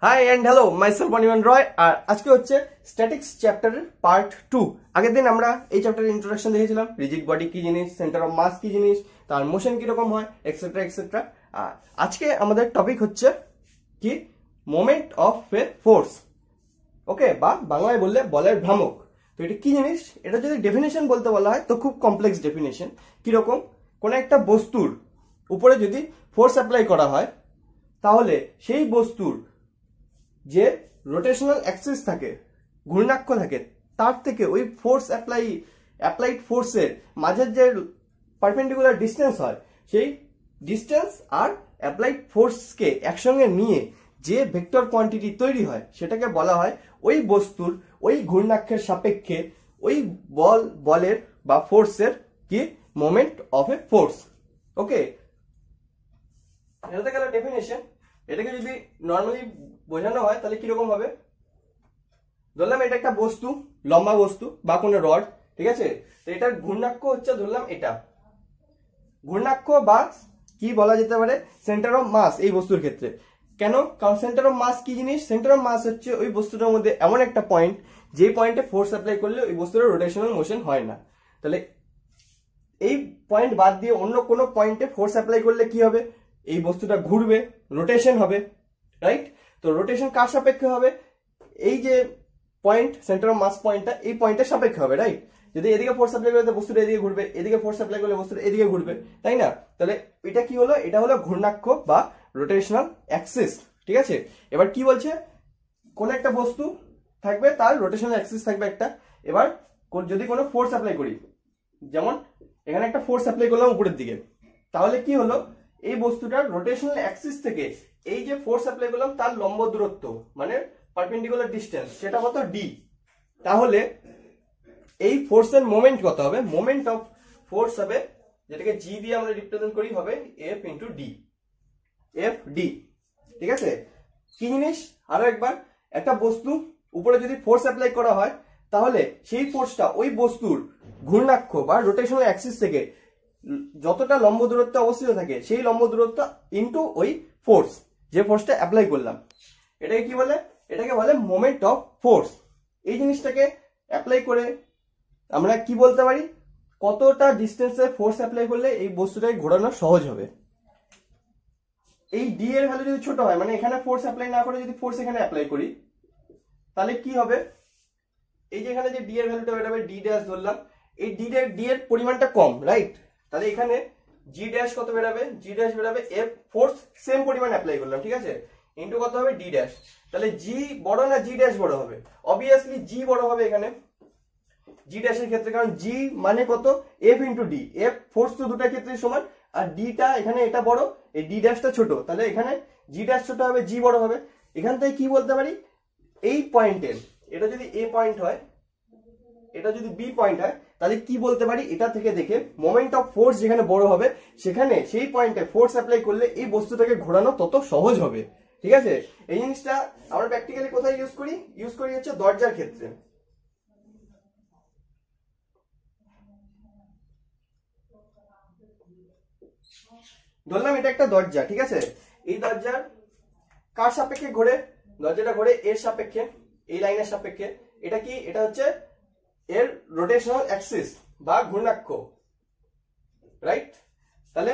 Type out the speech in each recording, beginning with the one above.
High end hello myself অনিমান রয়। আর আজকে হচ্ছে statics চ্যাপ্টারের পার্ট 2। আগের দিন আমরা এই চ্যাপ্টারের ইন্ট্রোডাকশন দেখেছিলাম, রিজিড বডি কি জিনিস, সেন্টার অফ মাস কি জিনিস, তার মোশন কিরকম হয়, এক্সেট্রা এক্সেট্রা। আর আজকে আমাদের টপিক হচ্ছে কি মোমেন্ট অফ এ ফোর্স, ওকে, বা বাংলায় বললে বলের ভ্রামক। তো এটা কি জিনিস, এটা যদি ডেফিনেশন বলতে বলা হয় তো খুব কমপ্লেক্স ডেফিনেশন। কিরকম, কোন একটা বস্তুর উপরে যদি ফোর্স অ্যাপ্লাই করা হয় তাহলে সেই বস্তুর যে রোটেশনাল অ্যাক্সিস থাকে, ঘূর্ণাক্ষ থাকে, তার থেকে ওই ফোর্স অ্যাপ্লাইড ফোর্সের মাঝের যে পারপেন্ডিকুলার ডিস্টেন্স হয়, সেই ডিস্টেন্স আর অ্যাপ্লাইড ফোর্সকে একসঙ্গে নিয়ে যে ভেক্টর কোয়ান্টিটি তৈরি হয় সেটাকে বলা হয় ওই বস্তুর ওই ঘূর্ণাক্ষের সাপেক্ষে ওই বলের বা ফোর্সের কি মোমেন্ট অফ এ ফোর্স। ওকে, এটা গেল ডেফিনেশন। এটাকে যদি নর্মালি বোঝানো হয় তাহলে কিরকম হবে, ধরলাম এটা একটা বস্তু, লম্বা বস্তু বা কোনো রড, ঠিক আছে। তো এটার ঘূর্ণাক্ষ হচ্ছে ধরলাম এটা ঘূর্ণাক্ষ বা কি বলা যেতে পারে সেন্টার অফ মাস এই বস্তুর ক্ষেত্রে। কেন? কারণ সেন্টার অফ মাস কি জিনিস, সেন্টার অফ মাস হচ্ছে ওই বস্তুটার মধ্যে এমন একটা পয়েন্ট যে পয়েন্টে ফোর্স অ্যাপ্লাই করলে ওই বস্তুর রোটেশনাল মোশন হয় না। তাহলে এই পয়েন্ট বাদ দিয়ে অন্য কোনো পয়েন্টে ফোর্স অ্যাপ্লাই করলে কি হবে, এই বস্তুটা ঘুরবে, রোটেশন হবে, রাইট। তো রোটেশন কার সাপেক্ষে হবে, এই যে পয়েন্ট সেন্টার অফ মাস পয়েন্টটা এই পয়েন্টের সাপেক্ষে হবে, রাইট। যদি এদিকে ফোর্স অ্যাপ্লাই করলে বস্তুটা এদিকে ঘুরবে, এদিকে ফোর্স অ্যাপ্লাই করলে বস্তুটা এদিকে ঘুরবে, তাই না। তাহলে এটা কি হলো, এটা হলো ঘূর্ণাক্ষ বা রোটেশনাল অ্যাক্সিস, ঠিক আছে। এবার কি বলছে, কোন একটা বস্তু থাকবে তার রোটেশনাল অ্যাক্সিস থাকবে একটা। এবার যদি কোনো ফোর্স অ্যাপ্লাই করি, যেমন এখানে একটা ফোর্স অ্যাপ্লাই করলাম উপরের দিকে, তাহলে কি হলো, এই বস্তুটার রোটেশনাল অ্যাক্সিস থেকে এই যে ফোর্স অ্যাপ্লাই করলাম তার লম্ব দূরত্ব মানে পারপেন্ডিকুলার ডিসটেন্স সেটা কত, ডি। তাহলে এই ফোর্সের মোমেন্ট কত হবে, মোমেন্ট অফ ফোর্স হবে, যেটাকে জি দিয়ে আমরা রিপ্রেজেন্ট করি, হবে F into D, F D, ঠিক আছে। কি জিনিস, আরো একবার, একটা বস্তু উপরে যদি ফোর্স অ্যাপ্লাই করা হয় তাহলে সেই ফোর্সটা ওই বস্তুর ঘূর্ণাক্ষ বা রোটেশনাল অ্যাক্সিস থেকে যতটা লম্ব দূরত্বে অবস্থিত থাকে সেই লম্ব দূরত্ব ইনটু ওই ফোর্স, যে ফোর্সটা অ্যাপ্লাই করলাম, এটাকে কি বলে, এটাকে বলে মোমেন্ট অফ ফোর্স। এই জিনিসটাকে অ্যাপ্লাই করে আমরা কি বলতে পারি, কতটা ডিস্টেন্সে ফোর্স অ্যাপ্লাই করলে এই বস্তুটাকে ঘোরানো সহজ হবে। এই ডি এর ভ্যালু যদি ছোট হয়, মানে এখানে ফোর্স অ্যাপ্লাই না করে যদি ফোর্স এখানে অ্যাপ্লাই করি, তাহলে কি হবে, এই যে এখানে যে ডি এর ভ্যালুটা বেরোবে, ডি ড্যাশ ধরলাম, এই ডি এর পরিমাণটা কম, রাইট। তাহলে এখানে জি ড্যাশ কত বেরোবে, জি ড্যাশ বেরোবে এফ ফোর্স সেম পরিমাণ অ্যাপ্লাই করলাম, ঠিক আছে, ইনটু কত হবে, ডি ড্যাশ। তাহলে জি বড় না জি ড্যাশ বড় হবে, অবভিয়াসলি জি বড় হবে এখানে জি ড্যাশের ক্ষেত্রে, কারণ জি মানে কত, F into D, F force তো দুটা ক্ষেত্রে সমান, আর ডিটা এখানে এটা বড়, এই ডি ড্যাশটা ছোট, তাহলে এখানে জি ড্যাশ ছোট হবে, জি বড় হবে। এখান থেকে কি বলতে পারি, এই পয়েন্টের, এটা যদি এ পয়েন্ট হয়, এটা যদি বি পয়েন্ট হয়, তাহলে কি বলতে পারি, এটা থেকে দেখে মোমেন্ট অফ ফোর্স যেখানে বড় হবে সেখানে সেই পয়েন্টে ফোর্স অ্যাপ্লাই করলে এই বস্তুটাকে ঘোরানো তত সহজ হবে, ঠিক আছে। এই জিনিসটা আমরা প্র্যাকটিক্যালি কোথায় ইউজ করি হচ্ছে দরজার ক্ষেত্রে। ধরলাম এটা একটা দরজা, ঠিক আছে, এই দরজার কার সাপেক্ষে ঘোরে, দরজাটা ঘোরে এর সাপেক্ষে, এই লাইনের সাপেক্ষে। এটা কি, এটা হচ্ছে এর রোটেশনাল অ্যাক্সিস বা ঘূর্ণাক্ষ, রাইট। তাহলে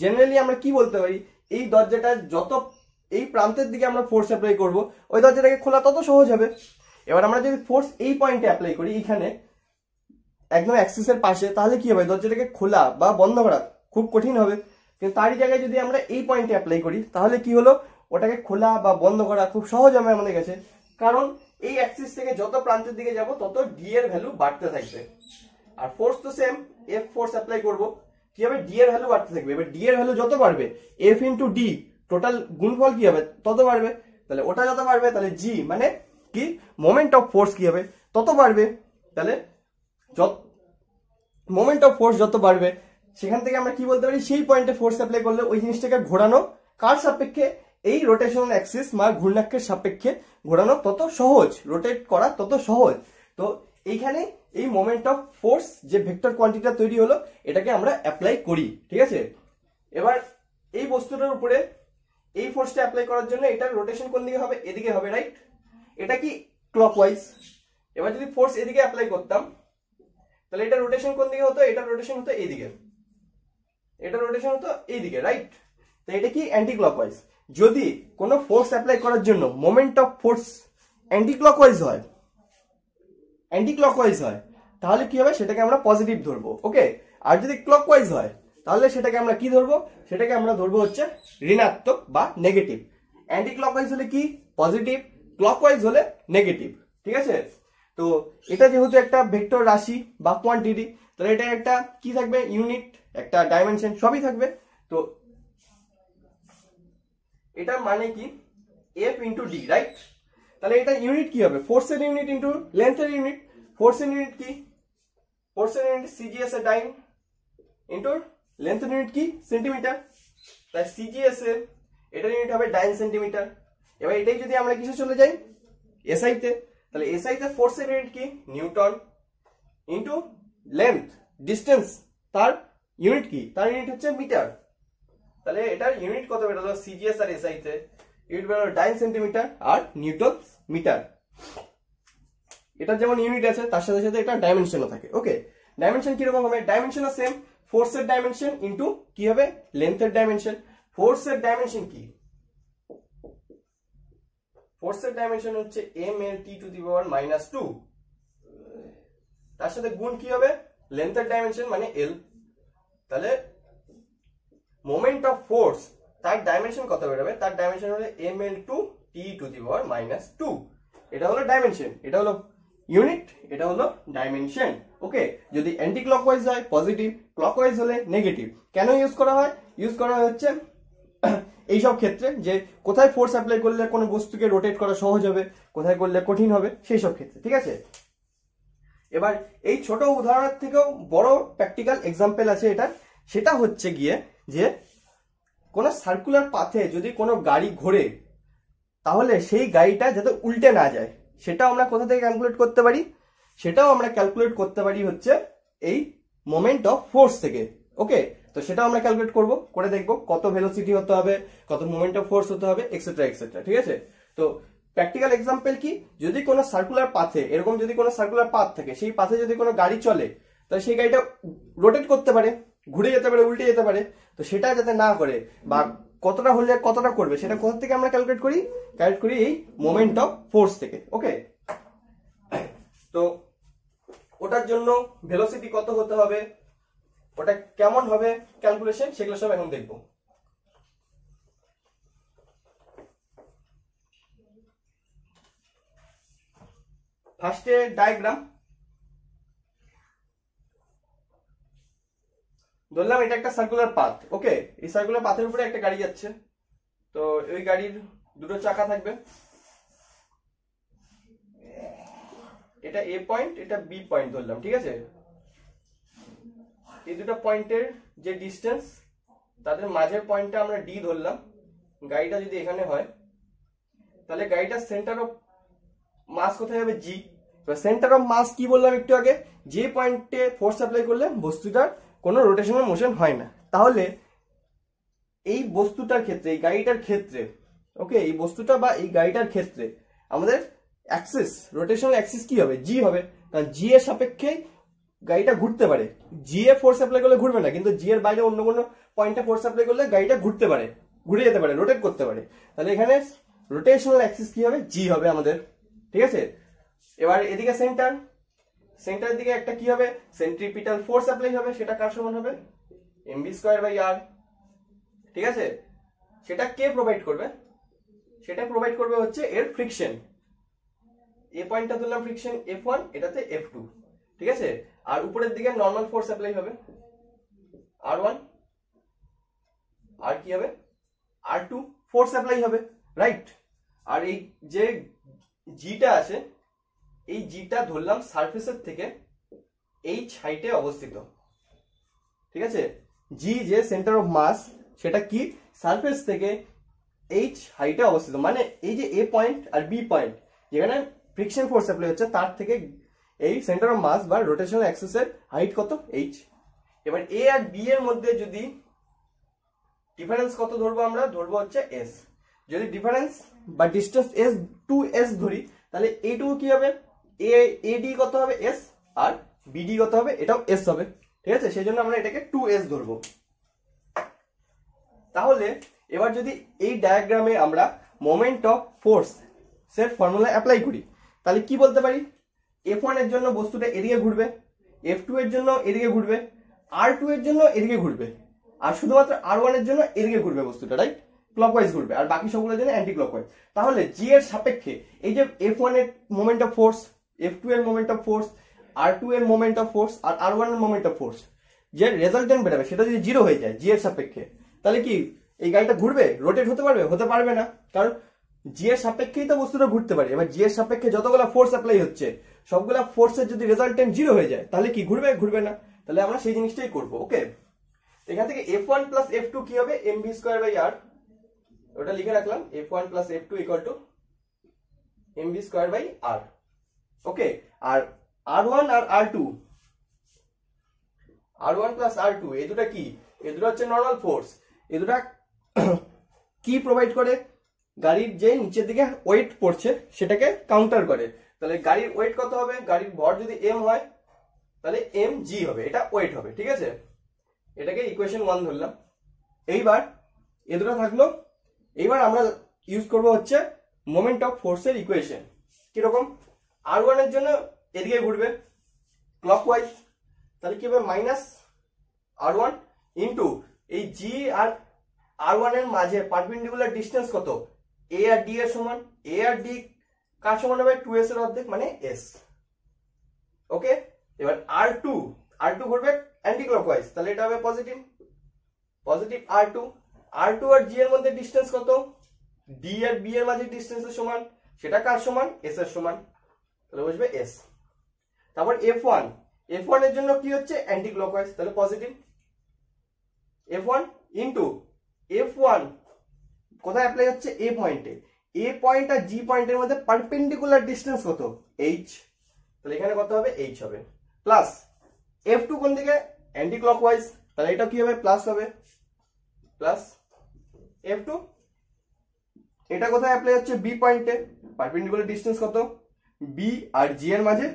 জেনারেলি আমরা কি বলতে পারি, এই দরজাটা যত এই প্রান্তের দিকে আমরা ফোর্স অ্যাপ্লাই করব ওই দরজাটাকে খোলা তত সহজ হবে। এবার আমরা যদি ফোর্স এই পয়েন্টে অ্যাপ্লাই করি, এখানে একদম অ্যাক্সিসের পাশে, তাহলে কি হবে, দরজাটাকে খোলা বা বন্ধ করা খুব কঠিন হবে। কিন্তু তারই জায়গায় যদি আমরা এই পয়েন্টে অ্যাপ্লাই করি তাহলে কি হলো, ওটাকে খোলা বা বন্ধ করা খুব সহজ হবে আমাদের কাছে, কারণ এই অ্যাক্সিস থেকে যত প্রান্তের দিকে যাব তত ডি এর ভ্যালু বাড়তে থাকবে। আর ফোর্স তো সেম, এফ ফোর্স অ্যাপ্লাই করবো, কি হবে, ডি এর ভ্যালু বাড়তে থাকবে। এবার ডি এর ভ্যালু যত বাড়বে, এফ ইন্টু ডি টোটাল গুণফল কি হবে, তত বাড়বে। তাহলে ওটা যত বাড়বে তাহলে জি মানে কি মোমেন্ট অফ ফোর্স কি হবে, তত বাড়বে। তাহলে মোমেন্ট অফ ফোর্স যত বাড়বে সেখান থেকে আমরা কি বলতে পারি, সেই পয়েন্টে ফোর্স অ্যাপ্লাই করলে ওই জিনিসটাকে ঘোরানো কার সাপেক্ষে, এই রোটেশনাল অ্যাক্সিস বা ঘূর্ণাক্ষের সাপেক্ষে ঘোরানো তত সহজ, রোটেট করা তত সহজ। তো এইখানে এই মোমেন্ট অফ ফোর্স যে ভেক্টর কোয়ান্টিটিটা তৈরি হলো এটাকে আমরা অ্যাপ্লাই করি, ঠিক আছে। এবার এই বস্তুটার উপরে এই ফোর্সটা অ্যাপ্লাই করার জন্য এটার রোটেশন কোন দিকে হবে, এদিকে হবে, রাইট? এটা কি ক্লকওয়াইজ। এবার যদি ফোর্স এদিকে অ্যাপ্লাই করতাম তাহলে এটা রোটেশন কোন দিকে হতো, এটা রোটেশন হতো এইদিকে, এটা রোটেশন হতো এইদিকে, রাইট? তো এটা কি অ্যান্টি ক্লকওয়াইজ। যদি কোনো ফোর্স অ্যাপ্লাই করার জন্য moment of force anti clockwise হয়, তাহলে কি হবে, সেটাকে আমরা পজিটিভ ধরবো, ওকে? আর যদি ক্লকওয়াইজ হয় তাহলে সেটাকে আমরা কি ধরবো, সেটাকে আমরা ধরবো হচ্ছে ঋণাত্মক বা নেগেটিভ। অ্যান্টি ক্লকওয়াইজ হলে কি পজিটিভ, ক্লকওয়াইজ হলে নেগেটিভ, ঠিক আছে? তো এটা যেহেতু একটা ভেক্টর রাশি বা কোয়ান্টিটি, তাহলে এটা একটা কি থাকবে, ইউনিট, একটা ডাইমেনশন, সবই থাকবে। তো এটার মানে কি এফ ইন্টু ডি, রাইট? তাহলে এটা ইউনিট কি হবে, ফোর্সের ইউনিট ইন্টু লেন্থের ইউনিট। ফোর্সের ইউনিট কি, ফোর্সের ইউনিট সিজিএস এর ডাইন ইন্টু লেন্থের ইউনিট কি সেন্টিমিটার, তাই সিজিএস এর এটার ইউনিট হবে ডাইন সেন্টিমিটার। এবার এটাই যদি আমরা কিসে চলে যাই, এসআই তে, তাহলে এসআই তে ফোর্সের ইউনিট কি নিউটন ইন্টু লেন্থ ডিস্টেন্স, তার ইউনিট কি, তার ইউনিট হচ্ছে মিটার। তাহলে এটার ইউনিট কত বেরোলো, সিজিএস আর এসআই তে ইউনিট বেরোলো ডাইন সেন্টিমিটার আর নিউটন মিটার। এটা যেমন ইউনিট আছে তার সাথে সাথে এটা ডাইমেনশনও থাকে, ওকে? ডাইমেনশন কিরকম হবে, ডাইমেনশনও সেম, ফোর্সের ডাইমেনশন ইন্টু কি হবে লেন্থের ডাইমেনশন। ফোর্সের ডাইমেনশন কি, ফোর্সের ডাইমেনশন হচ্ছে mL/2, তার সাথে গুণ কি হবে লেন্থের ডাইমেনশন মানে L। তাহলে মোমেন্ট অফ ফোর্স তার ডাইমেনশন কত বেরোবে, তার ডাইমেনশন হলো mL/T⁻²। এটা হলো ডাইমেনশন, এটা হলো ইউনিট, এটা হলো ডাইমেনশন, ওকে? যদি অ্যান্টি ক্লকওয়াইজ হয় পজিটিভ, ক্লকওয়াইজ হলে নেগেটিভ। কেন ইউজ করা হয়, ইউজ করা হচ্ছে এইসব ক্ষেত্রে যে কোথায় ফোর্স অ্যাপ্লাই করলে কোনো বস্তুকে রোটেট করা সহজ হবে, কোথায় করলে কঠিন হবে, সেই সব ক্ষেত্রে, ঠিক আছে? এবার এই ছোট উদাহরণের থেকেও বড় প্র্যাকটিক্যাল এক্সাম্পল আছে এটা, সেটা হচ্ছে গিয়ে যে কোনো সার্কুলার পাথে যদি কোনো গাড়ি ঘোরে তাহলে সেই গাড়িটা যাতে উল্টে না যায়, সেটাও আমরা কোথা থেকে ক্যালকুলেট করতে পারি, সেটাও আমরা ক্যালকুলেট করতে পারি হচ্ছে এই মোমেন্ট অফ ফোর্স থেকে, ওকে? তো সেটাও আমরা ক্যালকুলেট করব, করে দেখবো কত ভেলোসিটি হতে হবে, কত মোমেন্ট অফ ফোর্স হতে হবে, এক্সেট্রা এক্সেট্রা, ঠিক আছে? তো প্র্যাকটিক্যাল এক্সাম্পল কি, যদি কোনো সার্কুলার পাথে, এরকম যদি কোনো সার্কুলার পাথ থাকে, সেই পাথে যদি কোনো গাড়ি চলে তাহলে সেই গাড়িটা রোটেট করতে পারে, ঘুরে যেতে পারে, উল্টে যেতে পারে। তো সেটা যাতে না করে বা কতটা হলে কতটা করবে, সেটা কোথা থেকে আমরা ক্যালকুলেট করি এই মোমেন্ট অফ ফোর্স থেকে, ওকে? তো ওটার জন্য ভেলোসিটি কত হতে হবে, ওটা কেমন হবে ক্যালকুলেশন, সেগুলো সব এখন দেখবো। ফার্স্টে ডায়াগ্রাম ধরলাম, এটা একটা সার্কুলার পাথ, ওকে? এই সার্কুলার পাথের উপরে একটা গাড়ি যাচ্ছে, তো ওই গাড়ির দুটো চাকা থাকবে, এটা এ পয়েন্ট, এটা বি পয়েন্ট ধরলাম, ঠিক আছে? এই দুটো পয়েন্টের যে ডিস্টেন্স, তাদের মাঝের পয়েন্টটা আমরা ডি ধরলাম। গাড়িটা যদি এখানে হয় তাহলে গাড়িটার সেন্টার অফ মাস কোথায় হবে, জি। সেন্টার অফ মাস কি বললাম একটু আগে, যে পয়েন্টে ফোর্স অ্যাপ্লাই করলে বস্তুটার কোনো রোটেশনাল মোশন হয় না। তাহলে এই বস্তুটার ক্ষেত্রে, এই গাড়িটার ক্ষেত্রে, ওকে, এই বস্তুটা বা এই গাড়িটার ক্ষেত্রে আমাদের অ্যাক্সিস, রোটেশনাল অ্যাক্সিস কি হবে, জি হবে। কারণ জি এর সাপেক্ষে গাড়িটা ঘুরতে পারে, জি এ ফোর্স অ্যাপ্লাই করলে ঘুরবে না, কিন্তু জি এর বাইরে অন্য কোনো পয়েন্টে ফোর্স অ্যাপ্লাই করলে গাড়িটা ঘুরতে পারে, ঘুরে যেতে পারে, রোটেট করতে পারে। তাহলে এখানে রোটেশনাল অ্যাক্সিস কি হবে, জি হবে আমাদের, ঠিক আছে? এবার এদিকে সেন্টারের দিকে একটা কি হবে, সেন্ট্রিপিটাল ফোর্স অ্যাপ্লাই হবে, সেটা কার সমান হবে, mv²/r, ঠিক আছে? সেটা কে প্রোভাইড করবে, সেটা প্রোভাইড করবে হচ্ছে এর ফ্রিকশন। এ পয়েন্টটা ধরলাম ফ্রিকশন F1, এটাতে F2, ঠিক আছে? আর উপরের দিকে নর্মাল ফোর্স অ্যাপ্লাই হবে R1, আর কি হবে R2 ফোর্স অ্যাপ্লাই হবে, রাইট? আর এই যে জিটা আছে, এই জিটা ধরলাম সারফেসের থেকে h হাইটে অবস্থিত, ঠিক আছে? জি যে সেন্টার অফ মাস, সেটা কি সারফেস থেকে h হাইটে অবস্থিত, মানে এই যে এ পয়েন্ট আর বি পয়েন্ট যেখানে ফ্রিকশন ফোর্স অ্যাপ্লাই হচ্ছে, তার থেকে এই সেন্টার অফ মাস বা রোটেশনাল অ্যাক্সিস এর হাইট কত, h। এবার এ আর বি এর মধ্যে যদি ডিফারেন্স কত ধরবো আমরা, ধরবো হচ্ছে এস। যদি ডিফারেন্স বা ডিস্টেন্স এস টু এস ধরি তাহলে এইটুকু কি হবে, এডি কত হবে এস, আর বিডি কত হবে, এটাও এস হবে, ঠিক আছে। সেই জন্য আমরা এটাকে 2s ধরবো। তাহলে এবার যদি এই ডায়াগ্রামে আমরা মোমেন্ট অফ ফোর্স এর ফর্মুলা অ্যাপ্লাই করি তাহলে কি বলতে পারি, F1 এর জন্য বস্তুটা এদিকে ঘুরবে, F2 এর জন্য এদিকে ঘুরবে, R2 এর জন্য এদিকে ঘুরবে, আর শুধুমাত্র R1 এর জন্য এদিকে ঘুরবে বস্তুটা, রাইট, ক্লকওয়াইজ ঘুরবে, আর বাকি সবগুলোর জন্য অ্যান্টি ক্লকওয়াইজ। তাহলে জি এর সাপেক্ষে এই যে F1 এর মোমেন্ট অফ ফোর্স, F2 এর মোমেন্ট অফ ফোর্স, R2 এর moment of force R R1 এর মোমেন্ট অফ ফোর্স, যে রেজাল্টেন্ট বেরোবে সেটা যদি জিরো হয়ে যায় জি এর সাপেক্ষে, তাহলে কি এই গাড়িটা ঘুরবে, রোটেট হতে পারবে, হতে পারবে না, কারণ জি এর সাপেক্ষেই তো বস্তুটা ঘুরতে পারে। এবার জি এর সাপেক্ষে যতগুলো ফোর্স অ্যাপ্লাই হচ্ছে সবগুলা ফোর্সের যদি রেজাল্টেন্ট জিরো হয়ে যায় তাহলে কি ঘুরবে, ঘুরবে না। তাহলে আমরা সেই জিনিসটাই করবো। ওকে, এখান থেকে F1 প্লাস F2 কি হবে, mv স্কয়ার বাই r, ওটা লিখে রাখলাম, F1 plus F2 equal to mv square by r। Okay, আর R1 আর R1 প্লাস R2 এই দুটা কি, এই দুটো হচ্ছে নর্মাল ফোর্স। এই দুটা কি প্রোভাইড করে, গাড়ির যে নিচের দিকে ওয়েট পড়ছে সেটাকে কাউন্টার করে। তাহলে গাড়ির ওয়েট কত হবে, গাড়ির ভর যদি m হয় তাহলে mg হবে, এটা ওয়েট হবে, ঠিক আছে। এটাকে ইকুয়েশন 1 ধরলাম। এইবার এ দুটো থাকলো। এইবার আমরা ইউজ করব হচ্ছে মোমেন্ট অফ ফোর্সের ইকুয়েশন। কিরকম, R1 এর জন্য এদিকে ঘুরবে ক্লকওয়াইজ, তাহলে কি হবে মাইনাস R1 ইন্টু এই G আর R1 এর মাঝে পারপেন্ডিকুলার ডিস্টেন্স কত, A আর D এর সমান, A আর D কার সমান হবে 2s এর অর্ধেক মানে s। ওকে, এবার R2 ঘুরবে অ্যান্টি ক্লকওয়াইজ, তাহলে এটা হবে পজিটিভ, পজিটিভ R2 আর G এর মধ্যে ডিস্টেন্স কত, D আর B এর মাঝে ডিস্টেন্সের সমান, সেটা কার সমান, s এর সমান, তাহলে বসবে s। তারপর F1 এর জন্য কি হচ্ছে অ্যান্টি ক্লকওয়াইজ, তাহলে পজিটিভ F1 ইনটু F1 কোথায় অ্যাপ্লাই হচ্ছে, A পয়েন্টে, A পয়েন্ট আর G পয়েন্টের মধ্যে পারপেন্ডিকুলার ডিস্টেন্স কত, h, তাহলে এখানে কত হবে, h হবে, প্লাস F2 কোন দিকে, অ্যান্টি ক্লকওয়াইজ, তাহলে এটা কি হবে, প্লাস হবে, প্লাস F2 এটা কোথায় অ্যাপ্লাই হচ্ছে, B পয়েন্টে, পারপেন্ডিকুলার ডিস্টেন্স কত, B আর G এর মাঝে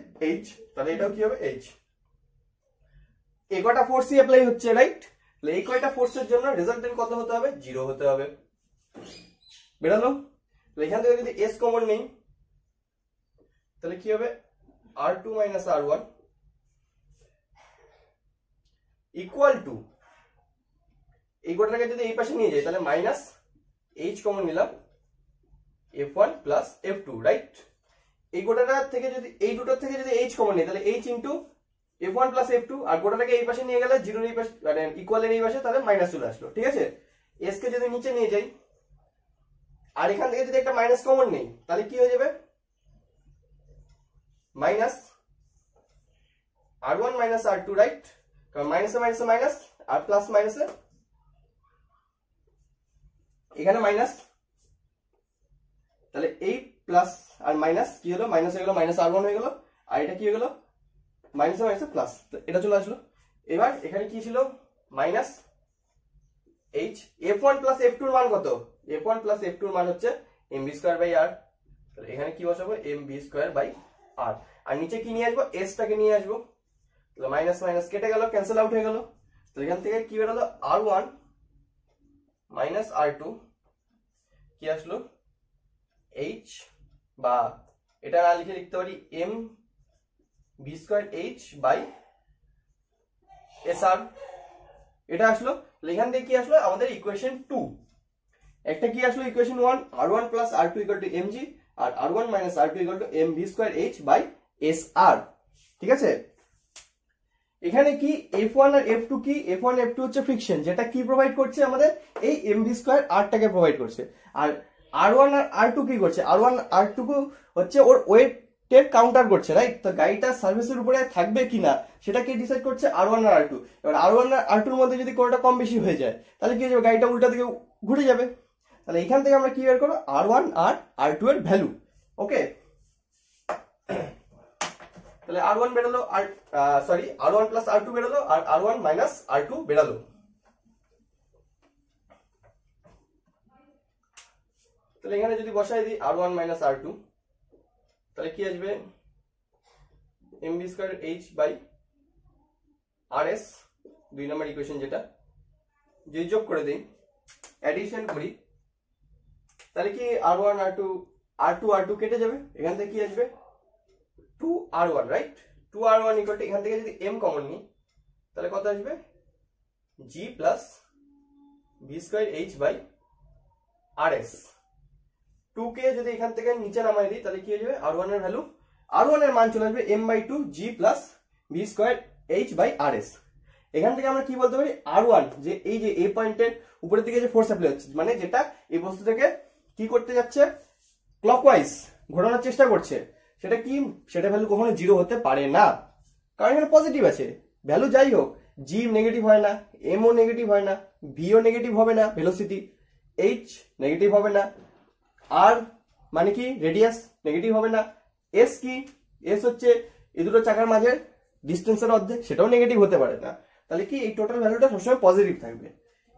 h, তাহলে এটাও কি হবে, h। এই কয়টা ফোর্সই অ্যাপ্লাই হচ্ছে, রাইট, তাহলে এই কয়টা ফোর্সের জন্য রেজাল্টেন্ট কত হতে হবে, 0 হতে হবে। বেরালো, এখান থেকে যদি s কমন নেই তাহলে কি হবে, R2 minus R1 equal to, এই গোটাটাকে যদি এই পাশে নিয়ে যাই তাহলে মাইনাস h কমন নিলাম, F1 প্লাস F2, রাইট। এই গোটাটা থেকে যদি, এই দুটোর থেকে যদি h কমন নিই তাহলে h into F1 plus F2, আর গোটাটাকে এই পাশে নিয়ে গেলে জিরোর এই পাশে মানে ইকুয়ালের এই পাশে, তাহলে মাইনাস চলে আসলো, ঠিক আছে। s কে যদি নিচে নিয়ে যাই আর এখান থেকে যদি একটা মাইনাস কমন নেই তাহলে কি হয়ে যাবে, minus R1 minus R2, right, কারণ মাইনাসে মাইনাসে মাইনাস আর প্লাস মাইনাসে এখানে মাইনাস, তাহলে এই প্লাস আর মাইনাস কি হলো, মাইনাস হয়ে গেল, মাইনাস R1 হয়ে গেল, আর এটা কি হয়ে গেল, মাইনাসে মাইনাসে প্লাস, এটা চলে আসলো। এবার এখানে কি ছিল, minus h, F1 plus F2 এর মান কত, F1 প্লাস F2 এর মান হচ্ছে mv স্কয়ার বাই r, তাহলে এখানে কি বসাবো, mv স্কয়ার বাই r, আর নিচে কি নিয়ে আসবো, s টাকে নিয়ে আসবো, তাহলে মাইনাস মাইনাস কেটে গেল, ক্যান্সেল আউট হয়ে গেল, তাহলে এখান থেকে কি বেরোলো, R1 মাইনাস R2 কি আসলো, h, বা এটা না লিখে লিখতে পারি m v square h by sr, এটা আসলো। এখান থেকে কি আসলো, আমাদের ইকুয়েশন 2, একটা কি আসলো equation 1, R1 plus R2 equal to mg, আর R1 minus R2 equal to mv square h by sr, ঠিক আছে। এখানে কি F1 আর F2 কি, F1 F2 হচ্ছে ফ্রিকশন, যেটা কি প্রোভাইড করছে আমাদের, এই mv স্কয়ার r টাকে প্রোভাইড করছে, আর R1 আর R2 কি করছে, R1 R2 হচ্ছে ওর ওয়েটের কাউন্টার করছে, রাইট। তো গাড়িটা সার্ভিসের উপরে থাকবে কিনা সেটা কি ডিসাইড করছে, R1 আর R2। এবার R1 আর R2 এর মধ্যে যদি কোনোটা কম বেশি হয়ে যায় তাহলে কি হয়ে যাবে, গাড়িটা উল্টা দিকে ঘুরে যাবে। তাহলে এখান থেকে আমরা কি বের করবো, R1 আর R2 এর ভ্যালু। ওকে, তাহলে R1 বেরোলো, আর সরি R1 প্লাস R2 বেরোলো, আর R1 মাইনাস R2 বেরোলো। তাহলে এখানে যদি বসাই দিই r1 মাইনাস r2, তাহলে কি আসবে mv square h by rs, 2 number equation যেটা। যদি যোগ করে দেই, অ্যাডিশন করি, তাহলে কি r1 r2 r2 কেটে যাবে, এখান থেকে কি আসবে 2r1, right? 2r1 equal to, এখান থেকে যদি m কমন নিই তাহলে কত আসবে g plus v square h by rs। 2 কে যদি এখান থেকে নিচে নামাই দিই তাহলে কি হয়ে যাবে r1 এর ভ্যালু, r1 এর মান চলে আসবে m/2 g plus v square h by rs। এখান থেকে আমরা কি বলতে পারি, r1 যে এই যে a পয়েন্টের উপরের দিকে যে ফোর্স অ্যাপ্লাই হচ্ছে, মানে যেটা এই বস্তুটাকে কি করতে যাচ্ছে, ক্লকওয়াইজ ঘোরানোর চেষ্টা করছে, সেটা কি, সেটা ভ্যালু কখনো 0 হতে পারে না, কারণ এখানে পজিটিভ আছে। ভ্যালু যাই হোক, g নেগেটিভ হয় না, m ও নেগেটিভ হয় না, v ও নেগেটিভ হবে না ভেলোসিটি, h নেগেটিভ হবে না, r মানে কি রেডিয়াস নেগেটিভ হবে না, s কি, s হচ্ছে এই দুটো চাকার মাঝে ডিস্টেন্সের অর্ধেক, সেটাও নেগেটিভ হতে পারে না। তাহলে কি এই টোটাল ভ্যালুটা সবসময় পজিটিভ থাকবে।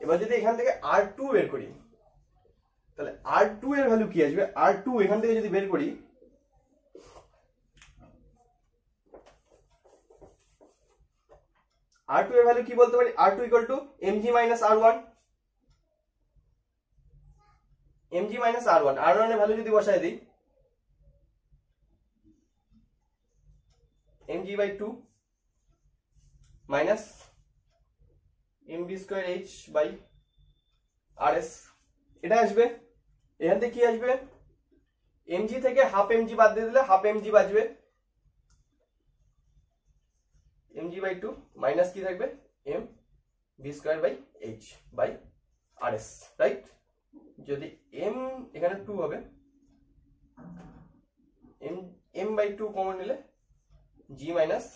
এবার যদি এখান থেকে r2 বের করি, তাহলে r2 এর ভ্যালু কি আসবে, r2 এখান থেকে যদি বের করি, r2 এর ভ্যালু কি বলতে পারি, r2 equal to mg minus r1, mg minus r1, r1 এর ভ্যালু যদি বসাই দিই mg by 2 minus mv square h by rs, এটা আসবে। এখান থেকে কি আসবে, mg থেকে হাফ mg বাদ দিয়ে দিলে হাফ mg বাঁচবে, mg বাই 2 মাইনাস কি থাকবে m v square by h by rs, right? যদি m এখানে 2 হবে, m বাই 2 কমন নিলে g minus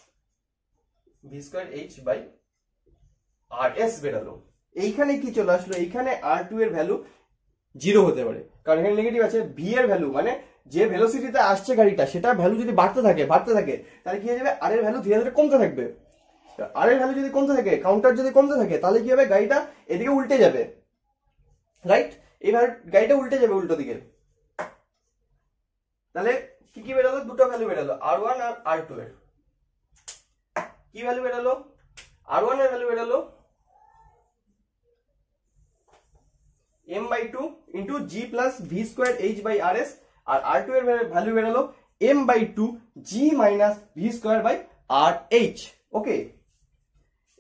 v square h by rs বেরালো। এইখানে কি চলে আসলো, এইখানে r2 এর ভ্যালু 0 হতে পারে, কারণ এখানে নেগেটিভ আছে। v এর ভ্যালু মানে যে ভেলোসিটিতে আসছে গাড়িটা, সেটা ভ্যালু যদি বাড়তে থাকে তাহলে কি হয়ে যাবে, r এর ভ্যালু ধীরে ধীরে কমতে থাকবে। r এর ভ্যালু যদি কমতে থাকে, কাউন্টার যদি কমতে থাকে, তাহলে কি হবে, গাড়িটা এদিকে উল্টে যাবে, রাইট? এবার গাড়িটা উল্টে যাবে উল্টো দিকে। তাহলে কি কি বেরালো, দুটো ভ্যালু বেরালো, r1 আর r2 এর। কি ভ্যালু বেরালো, r1 এর ভ্যালু বেরালো m/2 into g plus v square h by rs, আর r2 এর ভ্যালু বেরালো m/2 g minus v square by rh। Okay,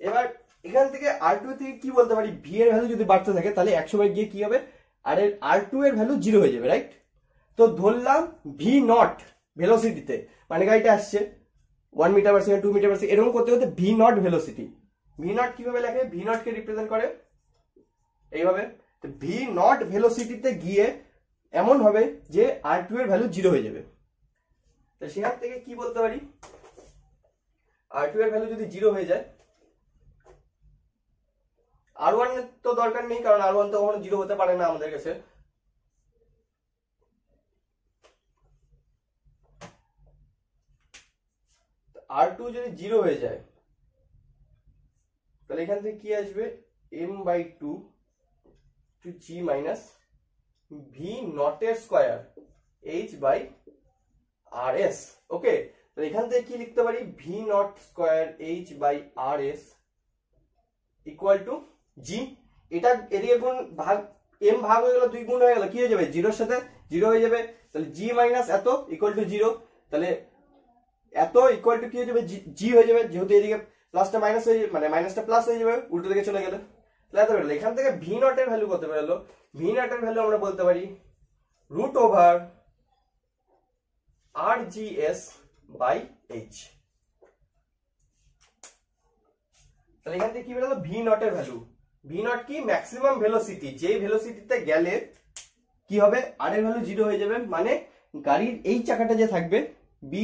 এবার এখান থেকে r2 থেকে কি বলতে পারি, v এর ভ্যালু যদি বাড়তে থাকে তাহলে 100 বার গিয়ে কি হবে, আর এর r2 এর ভ্যালু 0 হয়ে যাবে, রাইট? তো ধরলাম v নট ভেলোসিটিতে, মানে গাড়িটা আসছে 1 metre per second, 2 metre per second, এরকম করতে করতে v naught velocity. v naught কিভাবে লেখে, v নট কে রিপ্রেজেন্ট করে এইভাবে, v নট ভেলোসিটিতে গিয়ে এমন হবে যে r2 এর ভ্যালু 0 হয়ে যাবে। তো সেখান থেকে কি বলতে পারি, r2 এর ভ্যালু যদি 0 হয়ে যায়, r1 তো দরকার নেই, কারণ r1 তো কখনো 0 হতে পারে না আমাদের কাছে। r2 যদি 0 হয়ে যায়, তাহলে এখান থেকে কি আসবে, m/2 two g minus v naught এর square h by rs। Okay, তো এখান থেকে কি লিখতে পারি, v naught square h by rs equal to g, এটা এদিকে গুণ ভাগ, m ভাগ হয়ে গেল, 2 গুণ হয়ে গেল, কি হয়ে যাবে, 0 এর সাথে 0 হয়ে যাবে, তাহলে g মাইনাস এত ইকুয়াল টু 0, তাহলে এত ইকুয়াল টু কি হয়ে যাবে, g হয়ে যাবে, যেহেতু এদিকে প্লাসটা মাইনাস হয়ে যাবে, মানে মাইনাসটা প্লাস হয়ে যাবে, উল্টো দিকে চলে গেলে। তাহলে এত বেরোলো। এখান থেকে v নট এর ভ্যালু কত বেরোলো, v নট এর ভ্যালু আমরা বলতে পারি root over rgs by h। তাহলে এখান থেকে কি বেরোলো, v নট এর ভ্যালু, v নট কি ম্যাক্সিমাম ভেলোসিটি, যে ভেলোসিটিতে গেলে কি হবে, r এর ভ্যালু 0 হয়ে যাবে, মানে গাড়ির এই চাকাটা যে থাকবে b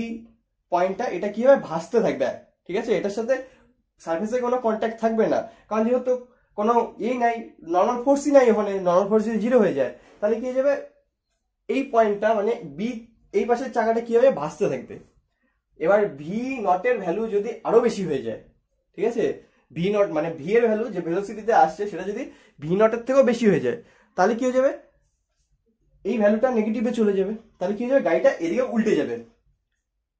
পয়েন্টটা, এটা কি হবে, ভাসতে থাকবে, ঠিক আছে, এটার সাথে সারফেসে কোনো কন্ট্যাক্ট থাকবে না, কারণ যেহেতু কোনো নাই, নর্মাল ফোর্সই নাই ওখানে, নর্মাল ফোর্স যদি 0 হয়ে যায় তাহলে কি হয়ে যাবে, এই পয়েন্টটা মানে b এই পাশের চাকাটা কি হবে, ভাসতে থাকবে। এবার v নট এর ভ্যালু যদি আরো বেশি হয়ে যায়, ঠিক আছে, v নট মানে v এর ভ্যালু যে ভেলোসিটিতে আসছে সেটা যদি v নট এর থেকেও বেশি হয়ে যায়, তাহলে কি হয়ে যাবে, এই ভ্যালুটা নেগেটিভে চলে যাবে, তাহলে কি হবে, গাড়িটা এদিকে উল্টে যাবে,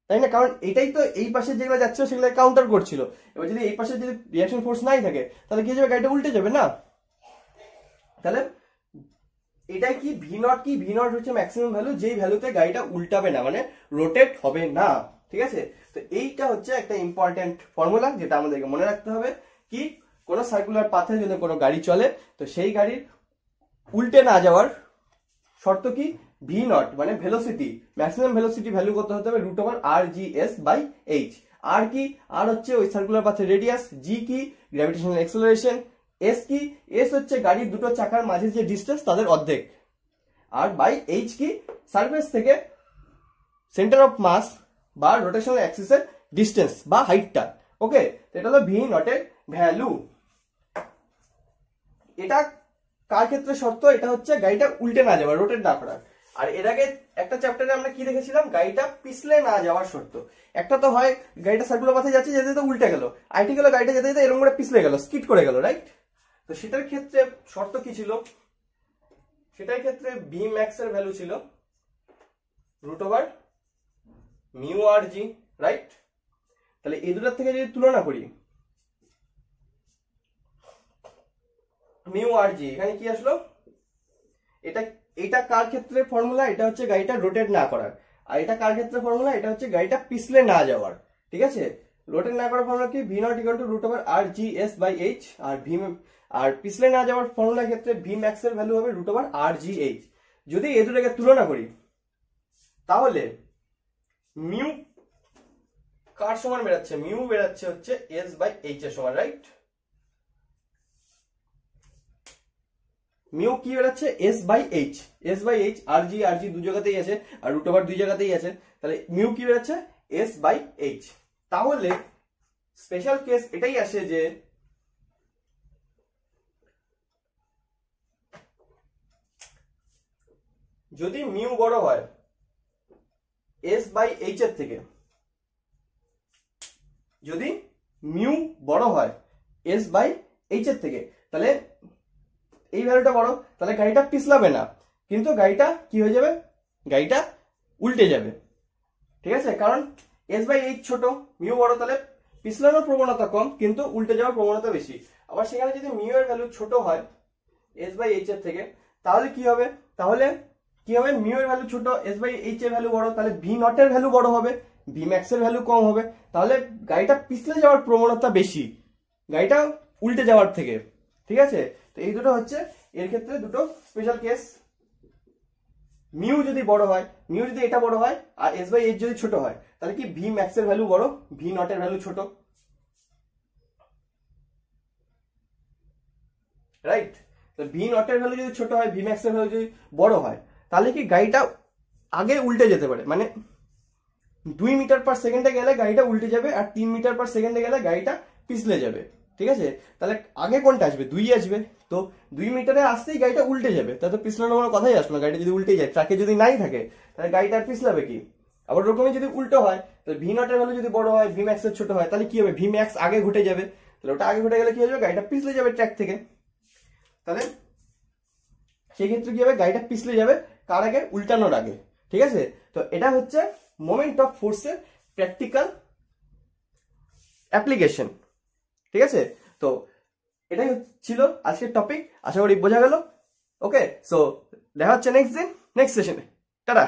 তাই না? কারণ এটাই তো এই পাশে যেগুলো যাচ্ছিল সেগুলো কাউন্টার করছিল। এবার যদি এই পাশে যদি রিয়াকশন ফোর্স নাই থাকে তাহলে কি যাবে, গাড়িটা উল্টে যাবে না? তাহলে এটাই কি ভি নট, কি ভি নট হচ্ছে ম্যাক্সিমাম ভ্যালু যেই ভ্যালুতে গাড়িটা উল্টাবে না, মানে রোটেট হবে না, ঠিক আছে? তো এইটা হচ্ছে একটা ইম্পর্টেন্ট ফর্মুলা যেটা আমাদেরকে মনে রাখতে হবে, কি কোনো সার্কুলার পাথে যদি কোনো গাড়ি চলে তো সেই গাড়ির উল্টে না যাওয়ার শর্ত কি, ভি নট মানে ভেলোসিটি, ম্যাক্সিমাম ভেলোসিটি ভ্যালু কত হতে হবে, root over R G S by H. R কি, আর হচ্ছে ওই সার্কুলার পাথের রেডিয়াস, জি কি গ্র্যাভিটেশনাল অ্যাক্সেলারেশন, এস কি, এস হচ্ছে গাড়ির দুটো চাকার মাঝে যে ডিস্টেন্স তাদের অর্ধেক, আর বাই এইচ কি সারফেস থেকে সেন্টার অফ মাস বা রোটেশনাল অ্যাক্সিসের ডিস্টেন্স বা হাইটটা। ওকে, এটা হলো ভি নটের ভ্যালু। এটা কার ক্ষেত্রে শর্ত, এটা হচ্ছে গাড়িটা উল্টে না যাওয়ার, রোটেট না করার। আর এর আগে একটা চ্যাপ্টারে আমরা কি দেখেছিলাম, গাড়িটা পিছলে না যাওয়ার শর্ত। একটা তো হয় গাড়িটা সার্কুলার পাথে যাচ্ছে, যেতে যেতে উল্টে গেল, আইটি গেল গাড়িটা যেতে যেতে এরকম করে পিছলে গেল, স্কিড করে গেল, রাইট? তো সেটার ক্ষেত্রে শর্ত কি ছিল, সেটার ক্ষেত্রে ভি ম্যাক্স এর ভ্যালু ছিল রুট ওভার মিউ আর জি, রাইট? তাহলে এই দুটার থেকে যদি তুলনা করি, মিউ আর জি এখানে কি আসলো, এটা এটা কার ক্ষেত্রে ফর্মুলা, এটা হচ্ছে গাড়িটা রোটেট না করার। আর এটা কার ক্ষেত্রে ফর্মুলা, এটা হচ্ছে গাড়িটা পিছলে না যাওয়ার, ঠিক আছে? রোটেট না করার ফর্মুলা কি, V not equal to root over R G S by H, আর ভি আর পিছলে না যাওয়ার ফর্মুলার ক্ষেত্রে ভি ম্যাক্স এর ভ্যালু হবে root over R G H. যদি এই দুটোকে তুলনা করি তাহলে মিউ কার সমান বেরাচ্ছে, মিউ বেরাচ্ছে হচ্ছে এস বাই এইচ এর সমান, রাইট? মিউ কি বেরাচ্ছে, S by H, S by H, R G দু জায়গাতেই আছে, আর রুট ওভার দুই জায়গাতেই আছে, তাহলে মিউ কি বেরাচ্ছে, এস বাই এইচ। তাহলে স্পেশাল কেস এটাই আসে যে যদি মিউ বড় হয় এস বাই এইচ এর থেকে, যদি মিউ বড় হয় এস বাই এইচ এর থেকে, তাহলে এই ভ্যালুটা বড়, তাহলে গাড়িটা পিছলাবে না, কিন্তু গাড়িটা কি হয়ে যাবে, গাড়িটা উল্টে যাবে, ঠিক আছে? কারণ এস বাই এইচ ছোট, মিউ বড়, তাহলে পিছলানোর প্রবণতা কম কিন্তু উল্টে যাওয়ার প্রবণতা বেশি। আবার সেখানে যদি মিউ এর ভ্যালু ছোট হয় এস বাই এইচ এর থেকে, তাহলে কি হবে, মিউ এর ভ্যালু ছোট, এস বাই এইচ এর ভ্যালু বড়, তাহলে ভি নট এর ভ্যালু বড় হবে, ভি ম্যাক্স এর ভ্যালু কম হবে, তাহলে গাড়িটা পিছলে যাওয়ার প্রবণতা বেশি গাড়িটা উল্টে যাওয়ার থেকে, ঠিক আছে? তো এই দুটো হচ্ছে এর ক্ষেত্রে দুটো স্পেশাল কেস। মিউ যদি বড় হয়, মিউ যদি এটা বড় হয় আর এস বাই এইচ যদি ছোট হয়, তাহলে কি ভি ম্যাক্স এর ভ্যালু বড়, ভি নট এর ভ্যালু ছোট, রাইট? তো ভি নট এর ভ্যালু যদি ছোট হয়, ভি ম্যাক্স এর ভ্যালু যদি বড় হয়, তাহলে কি গাড়িটা আগে উল্টে যেতে পারে, মানে 2 মিটার পার সেকেন্ডে গেলে গাড়িটা উল্টে যাবে, আর 3 মিটার পার সেকেন্ডে গেলে গাড়িটা পিছলে যাবে, ঠিক আছে? তাহলে আগে কোনটা আসবে, 2 আসবে, তো 2 মিটারে আসতেই গাড়িটা উল্টে যাবে, তাহলে তো পিছলানোর কোনো কথাই আসবে না, গাড়িটা যদি উল্টে যায়, ট্রাকে যদি নাই থাকে তাহলে গাড়িটা আর পিছলাবে কি? আবার ওরকমই যদি উল্টো হয়, তাহলে ভি নট এর ভ্যালু যদি বড় হয়, ভি ম্যাক্স এর ছোট হয়, তাহলে কি হবে, ভি ম্যাক্স আগে ঘটে যাবে, তাহলে ওটা আগে ঘটে গেলে কি হবে, গাড়িটা পিছলে যাবে ট্র্যাক থেকে, তাহলে সেই ক্ষেত্রে কি হবে, গাড়িটা পিছলে যাবে কার আগে, উল্টানোর আগে, ঠিক আছে? তো এটা হচ্ছে মোমেন্ট অফ ফোর্সের প্র্যাকটিক্যাল অ্যাপ্লিকেশন, ঠিক আছে? তো এটাই ছিল আজকের টপিক, আশা করি বোঝা গেল। ওকে, সো দেখা হচ্ছে নেক্সট দিন নেক্সট সেশনে, টাটা।